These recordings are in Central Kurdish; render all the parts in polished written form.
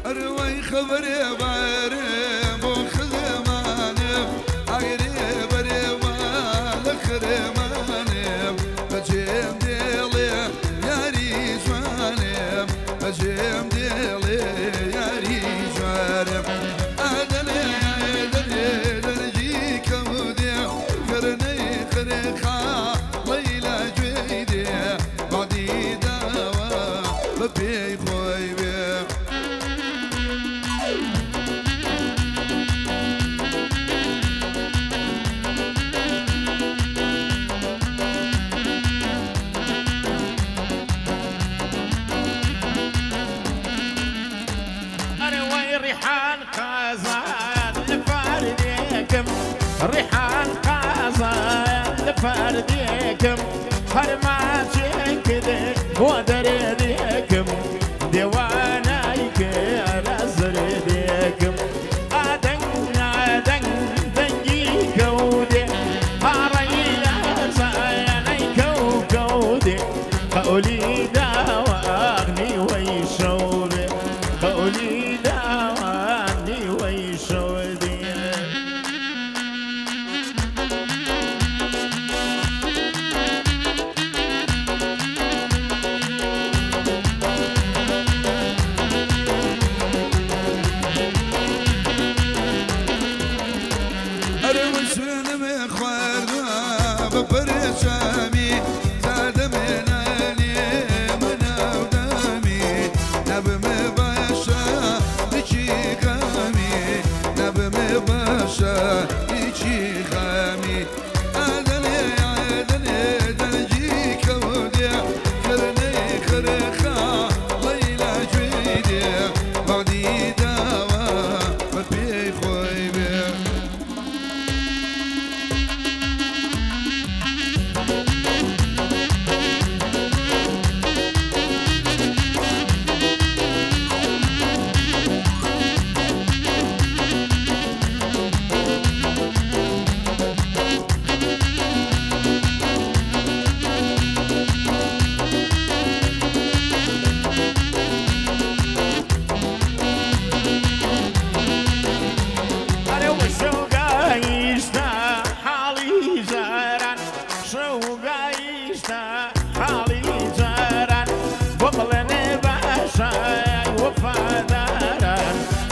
أروي خبري بعرب وخزمانب عقري بريوال خرمانب بجيم ديلي ياري جوانب بجيم ديلي ياري جوانب أدلي أدلي درجي كودي خرني خرخا ليلى جويدي بعدي دوا ببي خوي بي ريحان قازان لفرديكم ريحان قازان لفرديكم هرماتي كده ودرديكم ديوانايك رزر ديكم آدن آدن دنجي كودي هاريلا زاياني كودي قولي داواني ويشوري قولي برشامي زاد من علي من ودامي نب مباشا لشي خامي نب مباشا لشي خامي عدلي عدلي درجي كودي خرني خرخا ليلى جويدي بعدي دوا ببي خوي بي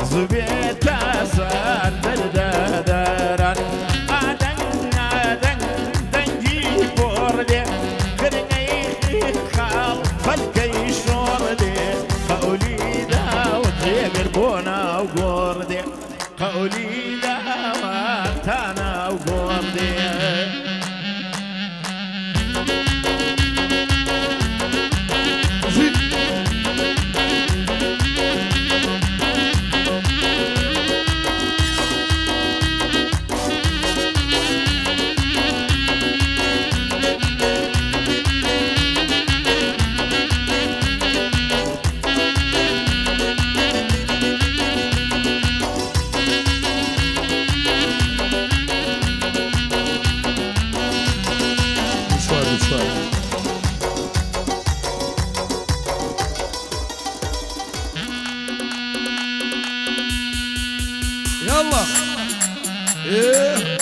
زبيت كاسان درداران آدن آدن دنجي بوردي خرني خال فالكي شوردي قولي داو تيقربونا وقوردي قولي داو تانا وقوردي يلا ايه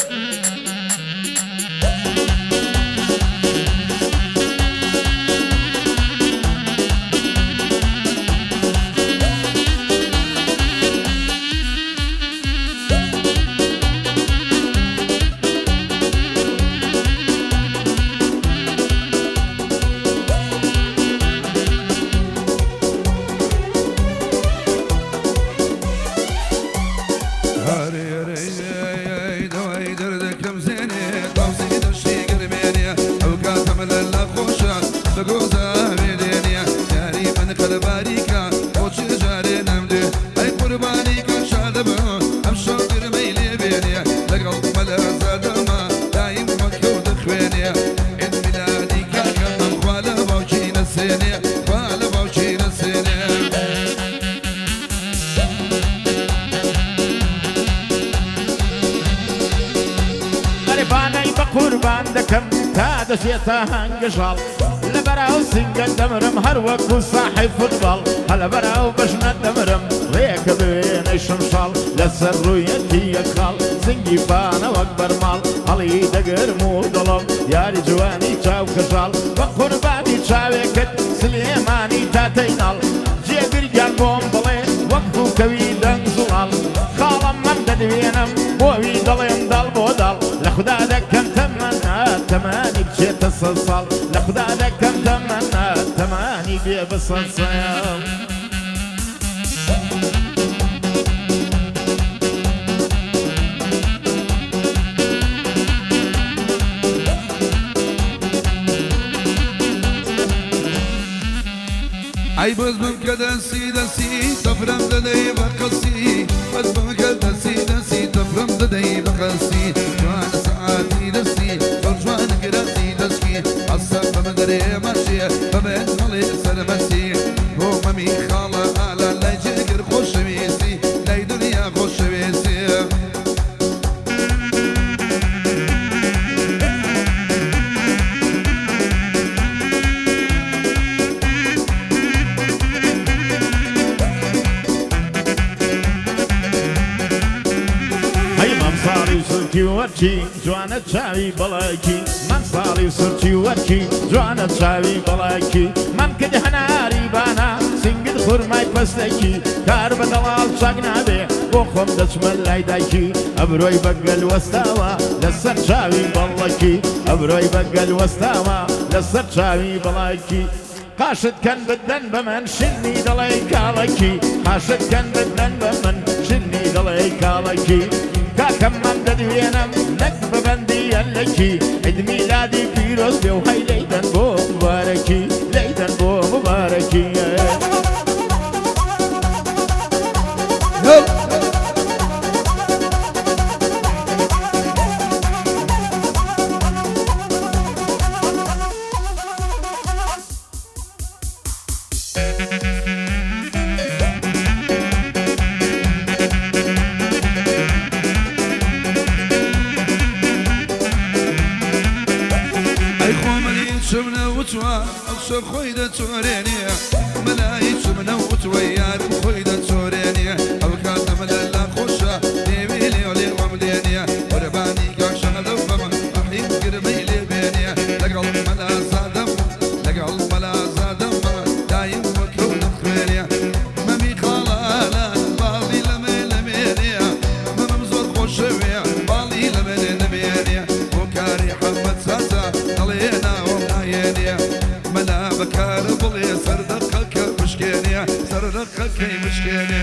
دايم مكتوب خويني عيد ميلادي كاكا أخوال دەکەم تا دەچێتە هەنگشاڵ لە بەراو سینگە دەمرم هەر وەکو ساحی فوتباڵ هە لە بەراو بەژنە دەمرم ڕێکە بوێنەی شمشاڵ لەسەر ڕوویەتی یەکخاڵ سنگی پانە وەک بەرماڵ هەڵی دەگرم و دڵم یاری جوانی چاو کەژاڵ بە قوربانی چاوێکت سلێمانی تاتەی ناڵ جێگرگیان بۆم بڵێ وەکو کەوی دەنگ زوڵاڵ خاڵم من دەدوێنم بۆوی دەڵێم داڵ بۆ داڵ لە خوددا دەکەم تەمەنا تەمانی بچێتە سەد ساڵ لە خوددا دەکەم تەمەنا تەمانی بێ بە سەد ساڵ أي بس بمك دسي دسي تفرم ددي بقصي بس بمك دسي دسي تفرم ددي بقصي جوان ساعتي دسي فرجوان قراتي دسي عصب بمدري ماشي بمن مالي سلمسي هو ممي خالة على لا يجير خوش بيسي لا دنيا خوش بيسي سرچی ورچی جوانە چاوی بەڵایکی من ساڵی سرچی وەرچی جوانە چاوی بەڵایکی من کرد هەناری بانا سنگت خورمای پەستێکی کار بە دەڵاڵ چاک نابێ بۆ خۆم دەچمە لای دایکی ئەبرۆی بەگەل وەستاوە لەسەر چاوی بەڵەکی ئەبرۆی بەگەل وەستاوە لەسەر چاوی بەڵایکی قاشت کەن بدەن بە من شنی دەڵێ کاڵەکی قاشت کەن بدەن بە من شنی دەڵێ کاڵەکی کاکەم من دەدوێنم نەک ببەندی ئەلەکی عید میلادی پیرۆز بێ و هەی لەیدەن بۆ مبارەکی لەیدەن بۆ مبارەکی خوي دا توريني ملايين شمنا وتويات خوي دا توريني الكاتم لا خوشة ديميلي ولي ومديني ورباني قاشا دفما الحين قربي لي بيني لقل ملا زادم لقل ملا زادم دايم وكل خيري مامي خلالا بالي لميني ممزور خوشوي بالي لميني وكاري حمد ساسا طلينا ومنايني ملا بكار بلي سردقك مشكيني سردقك مشكيني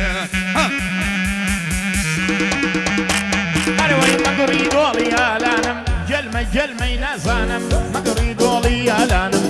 أروي مقري دولي آلانم جلمة ينازانم مقري دولي آلانم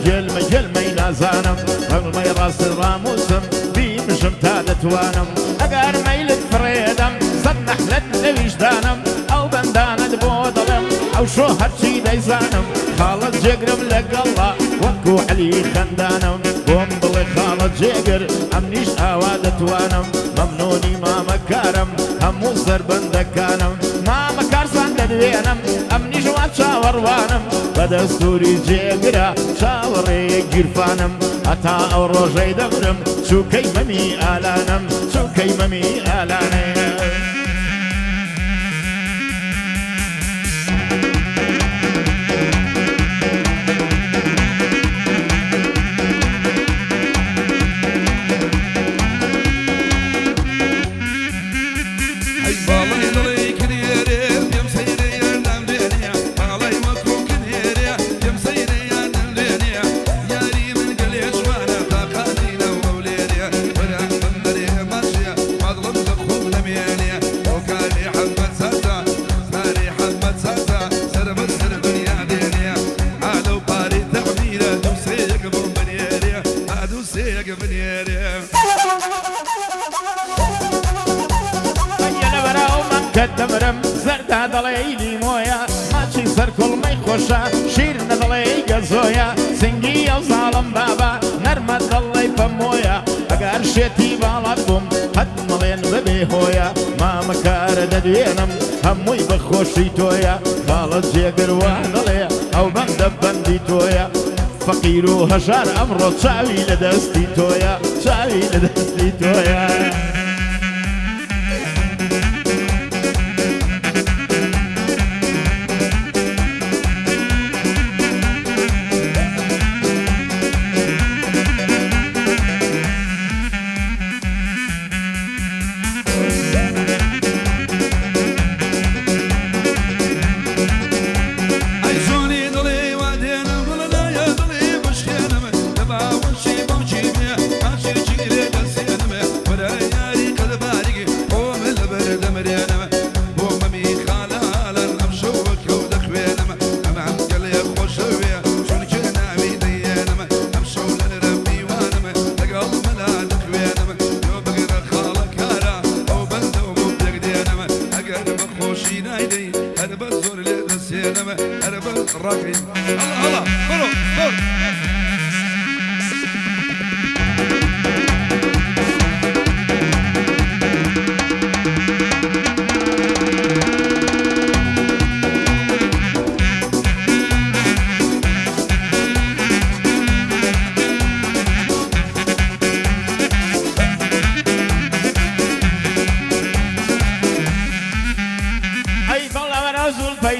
جلمة ينازانم رغم راس الراموسم بيمشم تادتوانم أقار ميلت فريدم صدح لد وجدانم أو بندانة بودلم أو شو هرشي دايزانم خالد جقرم لقلا وكو علي خندانم بومبلي خالد جقر أمنيش آوادتوانم ممنوني ما مكارم همو زربندكانم ما مكار سنددوينم أمنيش واتشاوروانم بدستوري جقرا شاوري جرفانم أتا أو روجي دمرم شو كيممي آلانم شو كيممي آلانم كدمرم زردا دليلي مويا ماشي سر كل ما يخشى شير ندلي جزويا سنجي او ظالم بابا نرمى دلي بمويا اقار شيتي بالكم قد ملين ببي هويا ما مكار ددوينم هموي بخوشي تويا خالد جيقر وحدلي ئەو بەندە بەندی تۆیە فەقیر و هەژار ئەمڕۆ چاوی لە دەستی تۆیە چاوی لە دەستی تۆیە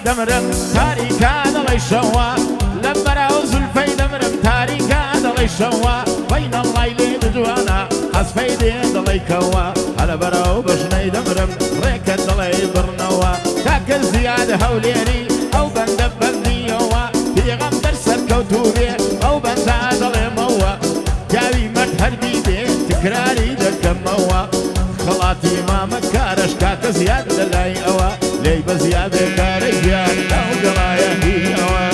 دمرم تاریکا دڵی شەوە لە بەراو زولفەی دەمرم تاریکا دڵی شەوە بەین ئەڵڵای لێ دجوانە حەسفەی دێ دڵی کەوە هەلە بەراو بەژنەی دەمرم ڕێکە دڵی بڕنەوە کاکە زیاد هەولێری ئەو بەندە بەندیەوە پێغەمبەر سەرکەوتوو بێ ئەو بەندە دەڵێمەوە جاوی مەرد هەردی بێ تکراری دەکەمەوە خەڵاتی مامە کارەش کاکە زیاد لەلای ئەوە لێی بە زیادێ کارە گیان ئەو گەڵایە هینەوە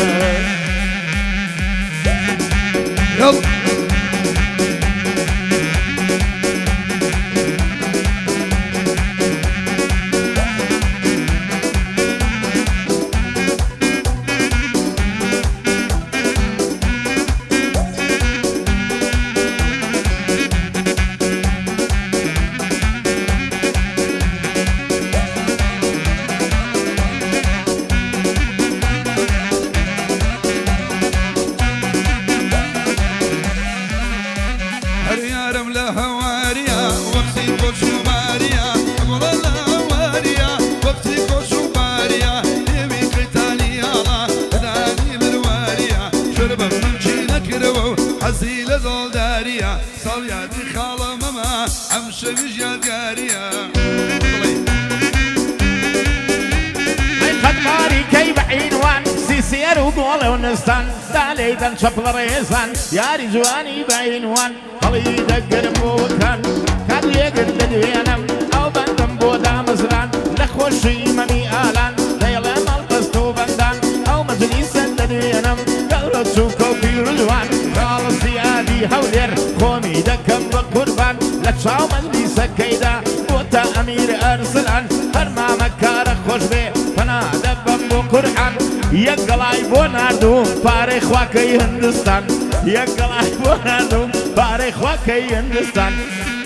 ونستان دالي دن شبل ريزان ياري جواني بعينوان هلي دقر بوكان كادو يقر دلوينم او بندم بودا مزران لخوشي مني آلان ليلا مالبستو بندان او مجلس دلوينم قلت شوكو في رجوان خالص زيادي هولير خومي دكم بقربان لتشاو مجلس كيدا بوتا امير ارسلان هرما مكار خوش بي فنا دبم بقرحان يقلاي بونادو باري خواكي هندستان يقلاي بونادو باري خواكي هندستان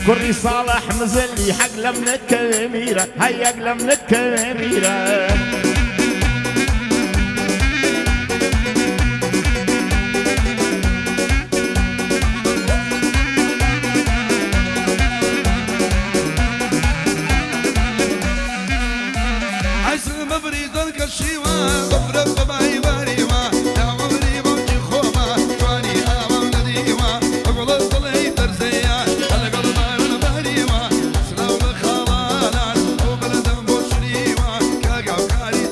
كوري صالح مزلي حق لمنة كاميرا هيا لمنة كاميرا Got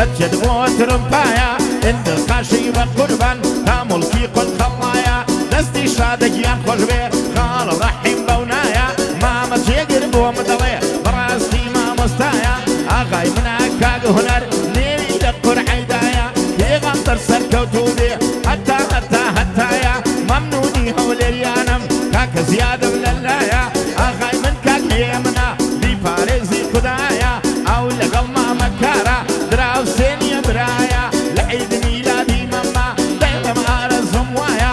دەچێت بۆ ترمپایە ئندقاشی بە قوربان تا موڵکی قوت خەڵایە دەستی شادەگیان خۆش بێ خاڵ ڕەحیم بەونایە مامە جێگر بۆم دەڵێ بەڕاستی مامۆستایە ئاغای منە کاگ هونەر نێوی لە قورعەیدایە پێغەمبەر سەرکەوتوو بێ هەتا هەتایە مەمنونی هەولێریانم کاکە زیادم لەلایە ئاغای من کاک هەیە منە بیپارێزی خودایە ئەو لەگەڵ مامە کارە دراوسێنیە برایە لە عید میلادی مەمە دەیڵم ئارەزوم وایە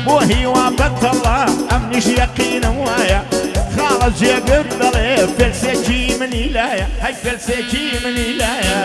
بۆ هیوا بەتەڵە ئەمنیش یەقینم وایە خاڵە جێگر دەڵێ فێلسێکی منی لایە هەی فێلسێکی منی لایە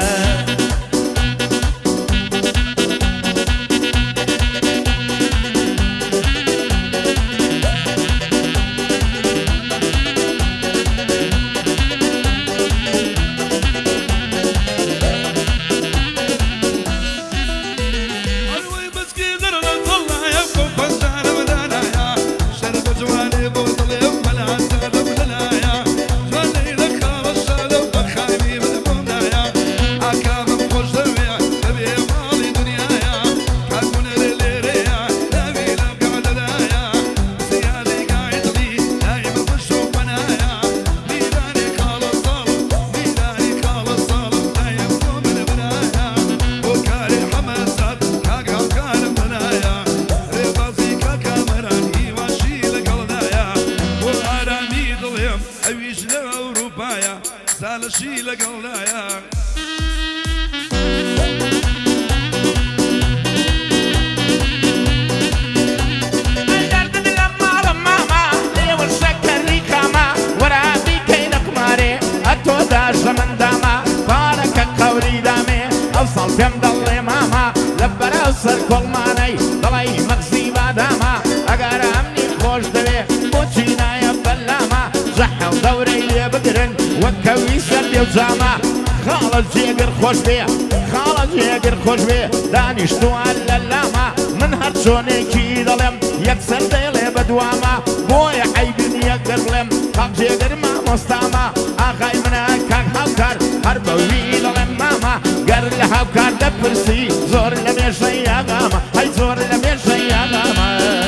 سالشي لقلايا من داما بارك قولي دامي أوصل فيم ضلي ماما لبرا وصر كل ماني ضلي مغزي باداما أقار أمني خوش دبي بوچينا يبلاما زحة ودوري لي بقرن وكوي سردي وزاما خالد جيقر خوش بي خالد جيقر خوش بي دانشتو على اللاما من هرشوني كي ظلم يكسر ديلي بدواما بويا حيبين يقدر لم قاب جيقر ما مستاما آخاي منا كاك هاوكار هربوي ظلم ماما قر لهاوكار دبرسي زور لميشي يا غاما هاي زور لميشي يا غاما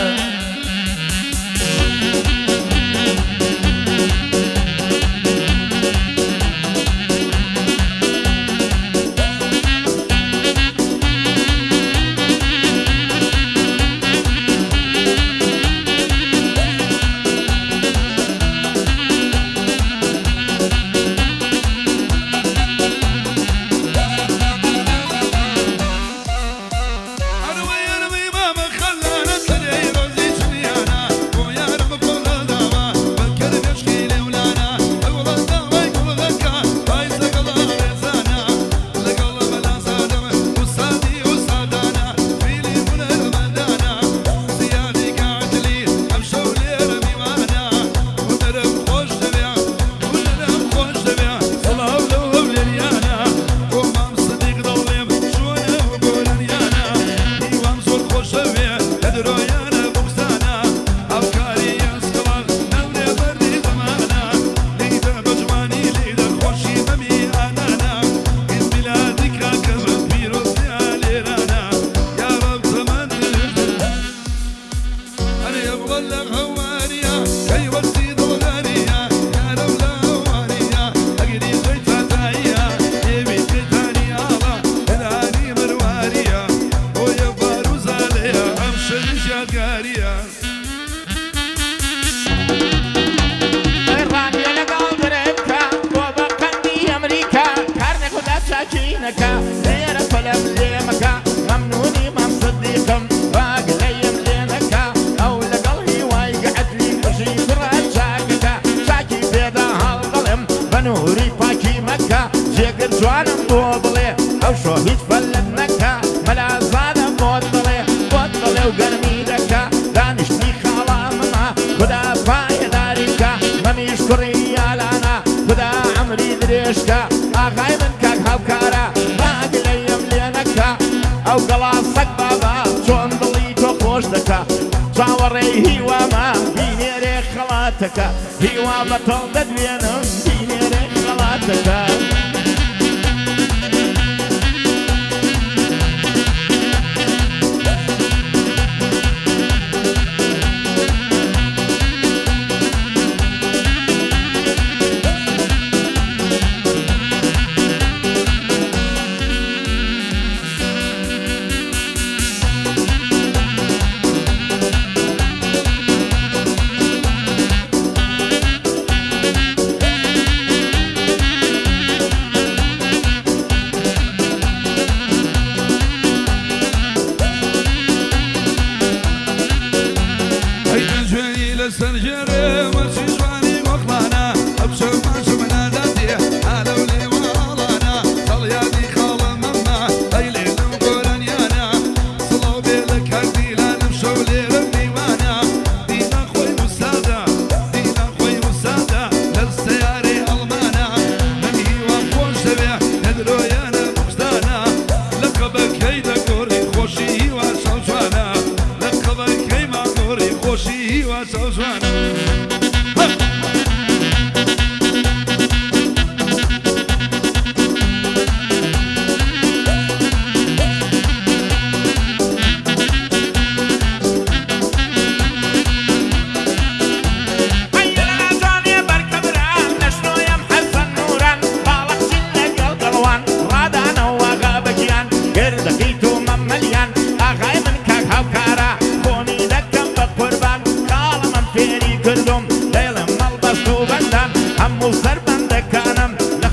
هیوا بەتەڵ دەدوێنم بینێرێ خەڵاتەکە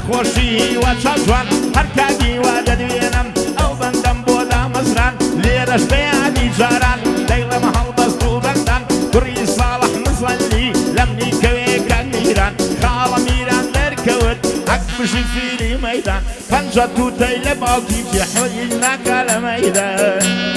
خوشی و چجوان هر کدی و ددوینم او بندم بودا مزران لیرش بیادی جاران دیلم هل بستو بندن کری صالح مصلی لمنی کوی کنیران خال میران مرکود اکبش فیلی میدان پنجا تو دیل باقی جحوی نکال میدان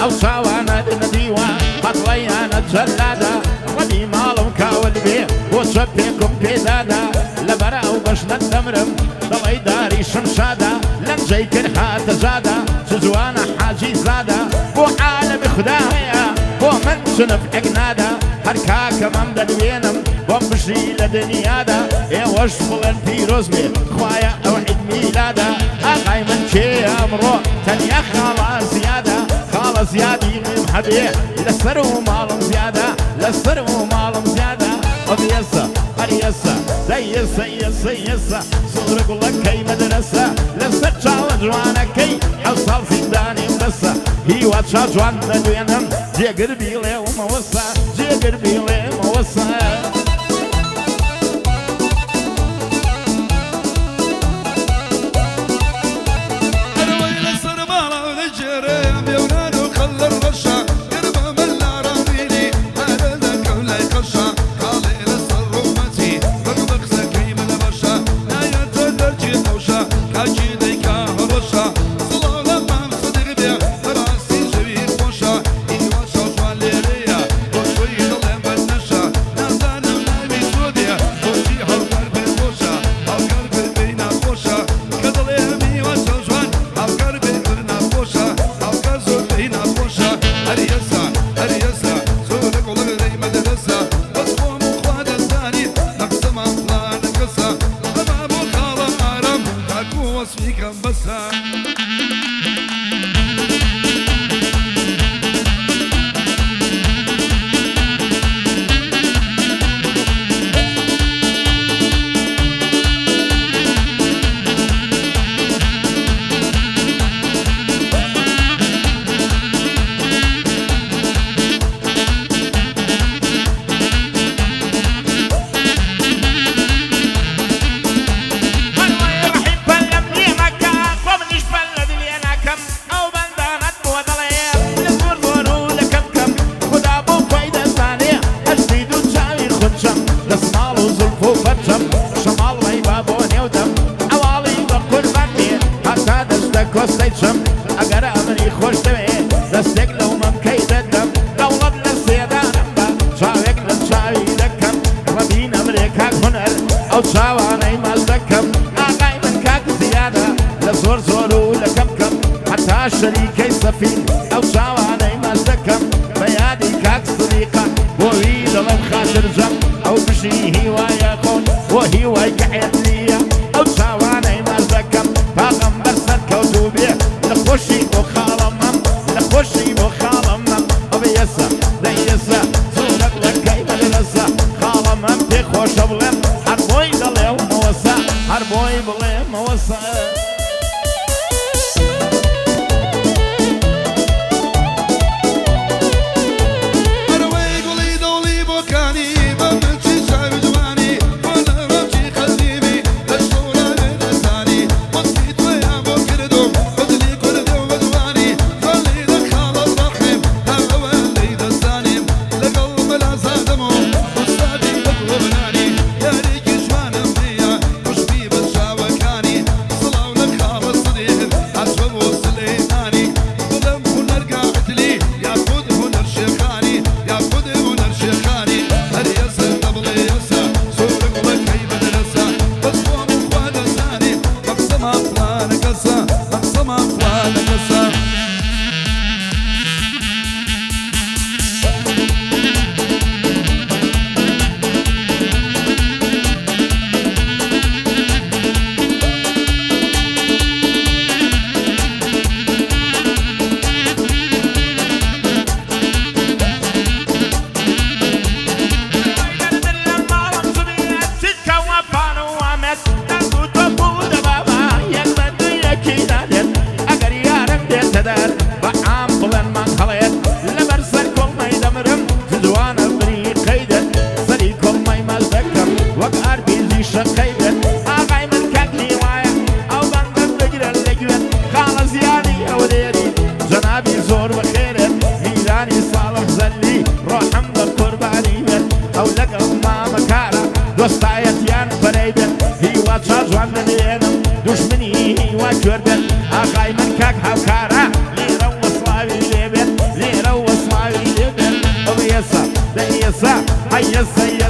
أو سوانا نديوا قطويانا جلادة ردي مالهم كاول بيه وشبيكم بيدادا لبراو بشنا التمرم ضوي داري شمشادة لنجي كرهات زادة سزوانا حاجي زادة وعالم خدايا ومن سنف اقنادة هركاك ممدد وينم ومبشي لدنيادا يا وشفلن في رزمي خوايا او عيد ميلادا اغاي من شي امرو تنيا خلاص زيادة خلاص زيادة يغيب حبيه لسر ومالم زيادة لسر ومالم زيادة وبيسا هريسا زيسا يسا يسا صدرك لك كي مدرسة لسر تشالنج وانا كي حصل زنداني مبسا هي واتشا جوان ندوينهم جي قربي لي وموسا جي قربي لي موسا شريكي سفين أو شاواني مزدكم بيادي كاك صديقة وهيدا لو خاطر جم أو بشي هواية خون وهواي كحيت ليا أو شاواني مزدكم باغمبر سر كوتوبية لخوشي وخالمم لخوشي وخالمم وبيسا ديسا صورك لكي مدرسة خالمم تخوش بلم هربوي دليو موسى هربوي بلم موسى كاني ما بنتي شايف جواني وانا رمشي خليني دێنم دوشمنی وا کوێردن ئاغای من کاک هاوکارە لێرە وەسڵاوی لێبێت لێرە وەسڵاوی لێبێت ئەوە ئێسا دە ئێسا هەیەسە